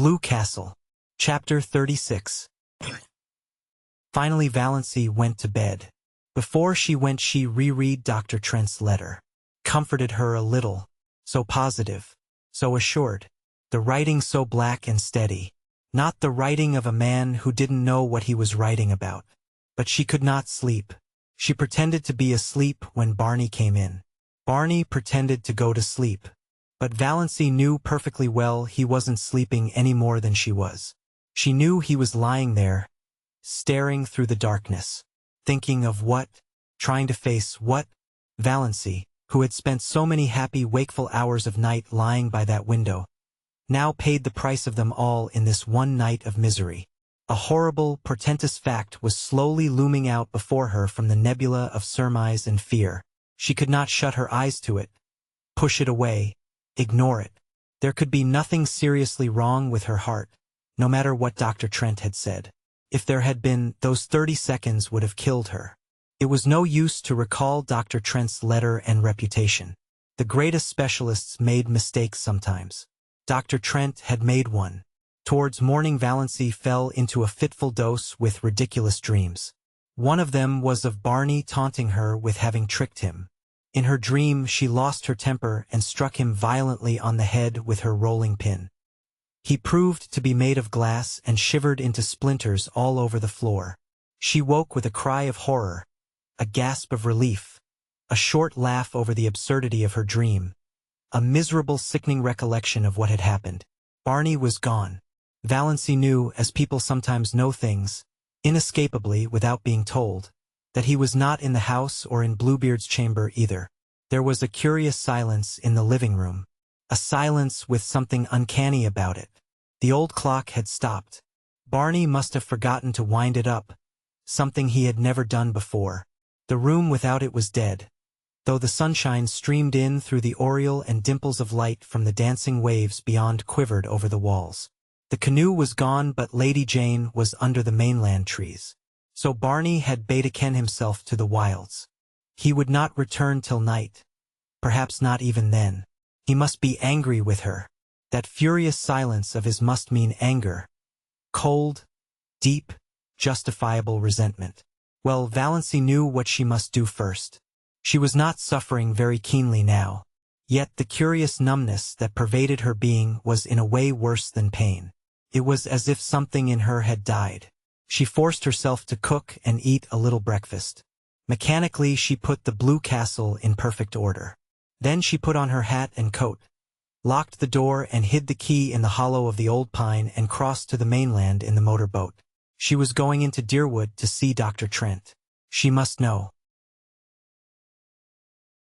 Blue Castle. Chapter 36. Finally Valency went to bed. Before she went she reread Dr. Trent's letter. Comforted her a little. So positive. So assured. The writing so black and steady. Not the writing of a man who didn't know what he was writing about. But she could not sleep. She pretended to be asleep when Barney came in. Barney pretended to go to sleep. But Valency knew perfectly well he wasn't sleeping any more than she was. She knew he was lying there, staring through the darkness. Thinking of what? Trying to face what? Valency, who had spent so many happy wakeful hours of night lying by that window, now paid the price of them all in this one night of misery. A horrible, portentous fact was slowly looming out before her from the nebula of surmise and fear. She could not shut her eyes to it, push it away, ignore it. There could be nothing seriously wrong with her heart, no matter what Dr. Trent had said. If there had been, those 30 seconds would have killed her. It was no use to recall Dr. Trent's letter and reputation. The greatest specialists made mistakes sometimes. Dr. Trent had made one. Towards morning Valency fell into a fitful dose with ridiculous dreams. One of them was of Barney taunting her with having tricked him. In her dream she lost her temper and struck him violently on the head with her rolling pin. He proved to be made of glass and shivered into splinters all over the floor. She woke with a cry of horror, a gasp of relief, a short laugh over the absurdity of her dream, a miserable sickening recollection of what had happened. Barney was gone. Valency knew, as people sometimes know things, inescapably without being told, that he was not in the house or in Bluebeard's chamber either. There was a curious silence in the living room. A silence with something uncanny about it. The old clock had stopped. Barney must have forgotten to wind it up, something he had never done before. The room without it was dead, though the sunshine streamed in through the aureole and dimples of light from the dancing waves beyond quivered over the walls. The canoe was gone, but Lady Jane was under the mainland trees. So Barney had betaken himself to the wilds. He would not return till night. Perhaps not even then. He must be angry with her. That furious silence of his must mean anger. Cold, deep, justifiable resentment. Well, Valency knew what she must do first. She was not suffering very keenly now. Yet the curious numbness that pervaded her being was in a way worse than pain. It was as if something in her had died. She forced herself to cook and eat a little breakfast. Mechanically she put the Blue Castle in perfect order. Then she put on her hat and coat, locked the door and hid the key in the hollow of the old pine and crossed to the mainland in the motor boat. She was going into Deerwood to see Dr. Trent. She must know.